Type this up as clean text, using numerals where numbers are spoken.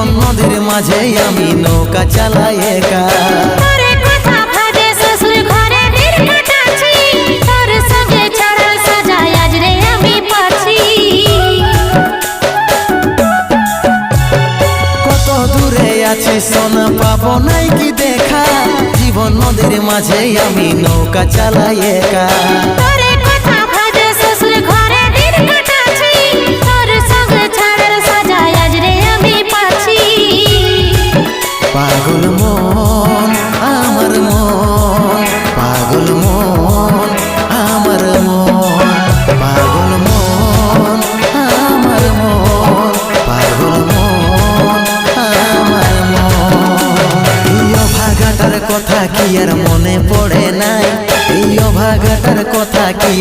জীবন নদীর মাঝে আমি নৌকা চালাই একা। কত দূরে আছি সোনা পাবো নাই কি দেখা, জীবন নদীর মাঝে আমি নৌকা চালাই একা। পাগল মন আমার মন, পাগল মন আমার মন, পাগল মন আমার মন, পাগল মন আমার মন। এই অভাগাটার কথা কি আর মনে পড়ে নাই, এই অভাগাটার কথা কি